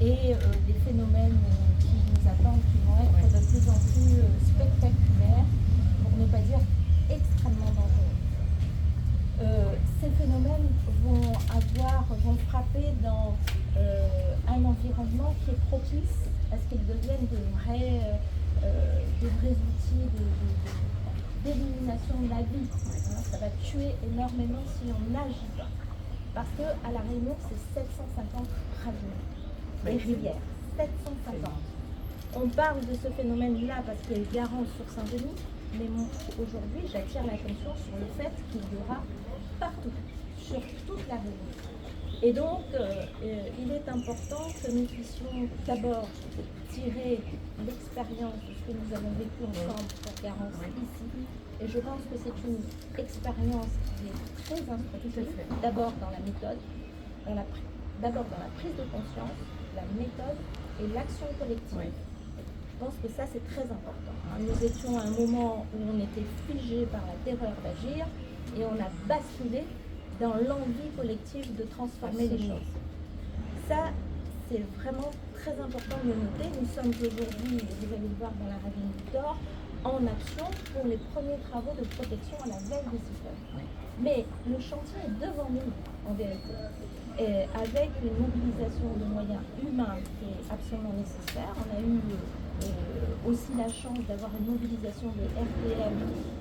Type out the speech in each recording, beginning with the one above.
et des phénomènes qui nous attendent, qui vont être de plus en plus spectaculaires, pour ne pas dire extrêmement dangereux. Ces phénomènes vont frapper dans un environnement qui est propice à ce qu'ils deviennent de vrais outils d'élimination de la vie. Ça va tuer énormément si on n'agit pas. Parce qu'à La Réunion, c'est 750 ravines et rivières. 750. On parle de ce phénomène-là parce qu'il y a eu Garance sur Saint-Denis, mais aujourd'hui, j'attire l'attention sur le fait qu'il y aura partout, sur toute la Réunion. Et donc, il est important que nous puissions d'abord tirer l'expérience de ce que nous avons vécu ensemble pour Garance ici. Et je pense que c'est une expérience qui est très instructive, d'abord dans la méthode, d'abord dans la prise de conscience, la méthode et l'action collective. Je pense que ça, c'est très important. Nous étions à un moment où on était figé par la terreur d'agir et on a basculé dans l'envie collective de transformer les choses. Ça, c'est vraiment très important de le noter. Nous sommes aujourd'hui, vous allez le voir dans la ravine du Thor, en action pour les premiers travaux de protection à la veille des cyclones. Mais le chantier est devant nous, en vérité. Et avec une mobilisation de moyens humains qui est absolument nécessaire. On a eu aussi la chance d'avoir une mobilisation de RTM,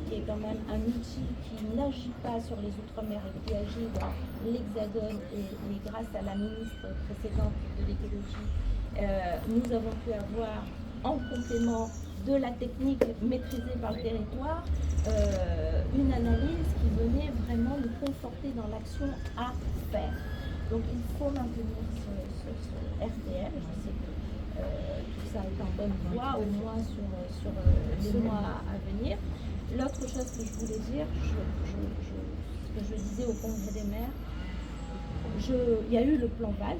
qui est quand même un outil qui n'agit pas sur les Outre-mer et qui agit dans l'Hexagone. Et grâce à la ministre précédente de l'écologie, nous avons pu avoir en complément de la technique maîtrisée par le territoire, une analyse qui venait vraiment nous conforter dans l'action à faire. Donc il faut maintenir ce RTM. Je sais que tout ça est en bonne voie, au moins sur les mois à venir. L'autre chose que je voulais dire, ce que je disais au Congrès des maires, il y a eu le plan Valls,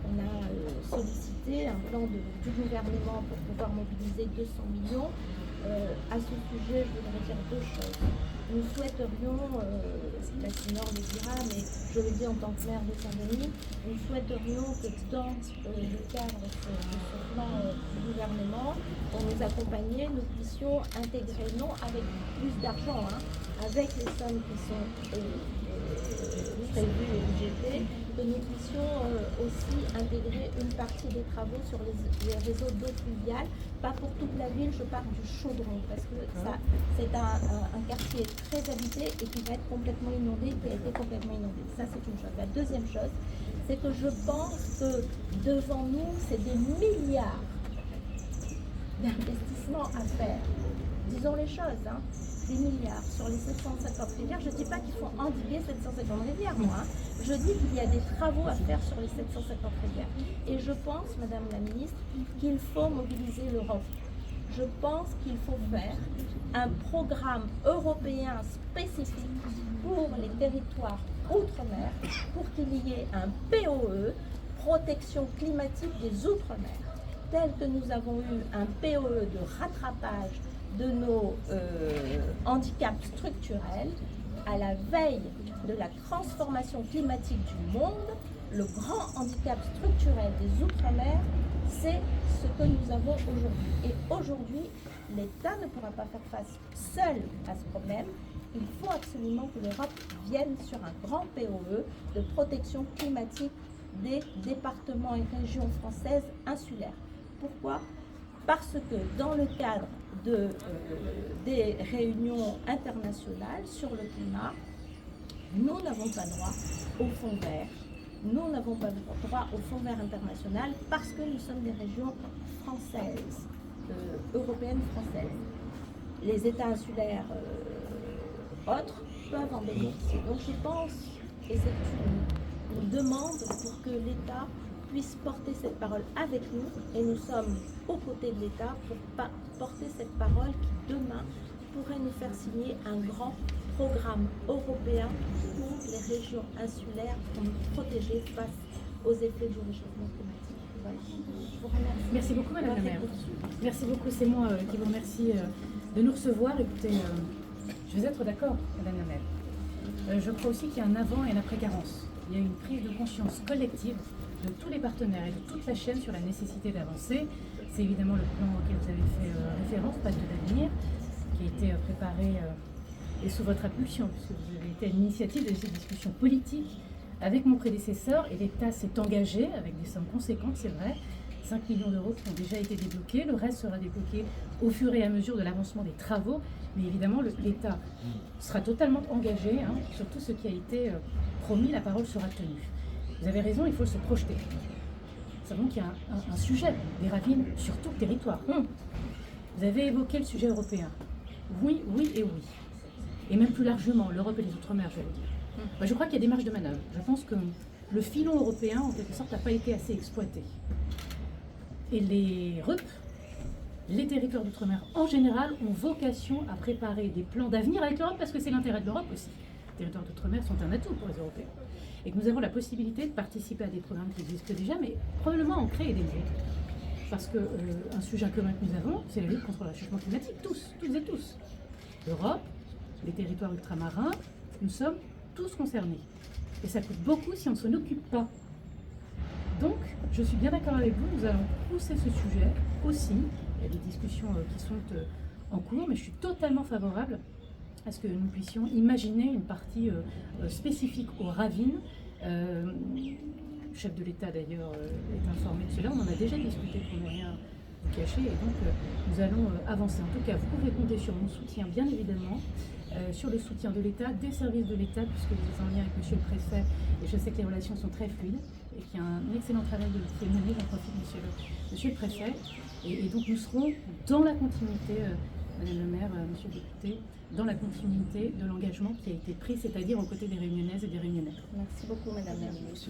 on a sollicité un plan du gouvernement pour pouvoir mobiliser 200 millions. À ce sujet, je voudrais dire deux choses. Nous souhaiterions, la Sinor le dira, mais je le dis en tant que maire de Saint-Denis, nous souhaiterions que dans le cadre de ce plan du gouvernement, pour nous accompagner, nous puissions intégrer, non avec plus d'argent, avec les sommes qui sont prévues et budgétées, que nous puissions aussi intégrer une partie des travaux sur les réseaux d'eau pluviale, pas pour toute la ville, je parle du Chaudron, parce que ça, c'est un quartier très habité et qui va être complètement inondé, qui a été complètement inondé. Ça, c'est une chose. La deuxième chose, c'est que je pense que devant nous, c'est des milliards d'investissements à faire. Disons les choses, des milliards sur les 750 rivières. Je ne dis pas qu'il faut endiguer 750 rivières, moi. Je dis qu'il y a des travaux à faire sur les 750 rivières. Et je pense, Madame la Ministre, qu'il faut mobiliser l'Europe. Je pense qu'il faut faire un programme européen spécifique pour les territoires outre-mer, pour qu'il y ait un POE, protection climatique des outre-mer, tel que nous avons eu un POE de rattrapage de nos handicaps structurels. À la veille de la transformation climatique du monde, le grand handicap structurel des Outre-mer, c'est ce que nous avons aujourd'hui. Et aujourd'hui, l'État ne pourra pas faire face seul à ce problème. Il faut absolument que l'Europe vienne sur un grand POE de protection climatique des départements et régions françaises insulaires. Pourquoi ? Parce que dans le cadre des réunions internationales sur le climat, nous n'avons pas droit au fonds vert. Nous n'avons pas droit au fonds vert international parce que nous sommes des régions françaises, européennes françaises. Les États insulaires autres peuvent en bénéficier. Donc je pense, et c'est une demande pour que l'État puisse porter cette parole avec nous, et nous sommes aux côtés de l'État pour porter cette parole qui demain pourrait nous faire signer un grand programme européen pour les régions insulaires pour nous protéger face aux effets du réchauffement climatique. Voilà. Je vous remercie. Merci beaucoup Madame la maire. Merci beaucoup, c'est moi qui vous remercie de nous recevoir. Écoutez, je vais être d'accord Madame la maire. Je crois aussi qu'il y a un avant et un après Garance. Il y a une prise de conscience collective de tous les partenaires et de toute la chaîne sur la nécessité d'avancer. C'est évidemment le plan auquel vous avez fait référence, Pacte d'avenir, qui a été préparé et sous votre impulsion, puisque vous avez été à l'initiative de ces discussions politiques avec mon prédécesseur, et l'État s'est engagé avec des sommes conséquentes, c'est vrai, 5 millions d'euros qui ont déjà été débloqués. Le reste sera débloqué au fur et à mesure de l'avancement des travaux. Mais évidemment, l'État sera totalement engagé sur tout ce qui a été promis. La parole sera tenue. Vous avez raison, il faut se projeter. Nous savons qu'il y a un sujet des ravines sur tout le territoire. Vous avez évoqué le sujet européen. Oui, oui et oui. Et même plus largement, l'Europe et les Outre-mer, je vais le dire. Moi, je crois qu'il y a des marges de manœuvre. Je pense que le filon européen, en quelque sorte, n'a pas été assez exploité. Et les RUP, les territoires d'outre-mer en général, ont vocation à préparer des plans d'avenir avec l'Europe, parce que c'est l'intérêt de l'Europe aussi. Les territoires d'outre-mer sont un atout pour les Européens. Et que nous avons la possibilité de participer à des programmes qui existent déjà, mais probablement en créer des nouveaux. Parce qu'un sujet commun que nous avons, c'est la lutte contre le réchauffement climatique, toutes et tous. L'Europe, les territoires ultramarins, nous sommes tous concernés. Et ça coûte beaucoup si on ne s'en occupe pas. Donc, je suis bien d'accord avec vous, nous allons pousser ce sujet aussi. Il y a des discussions qui sont en cours, mais je suis totalement favorable à ce que nous puissions imaginer une partie spécifique aux ravines. Le chef de l'État, d'ailleurs, est informé de cela. On en a déjà discuté pour ne rien vous cacher. Et donc, nous allons avancer. En tout cas, vous pouvez compter sur mon soutien, bien évidemment, sur le soutien de l'État, des services de l'État, puisque vous êtes en lien avec M. le Préfet. Et je sais que les relations sont très fluides et qu'il y a un excellent travail de fait mené. J'en profite, monsieur le Préfet. Et donc, nous serons dans la continuité, Madame le maire, Monsieur le député, dans la continuité de l'engagement qui a été pris, c'est-à-dire aux côtés des Réunionnaises et des Réunionnais. Merci beaucoup, Madame la ministre.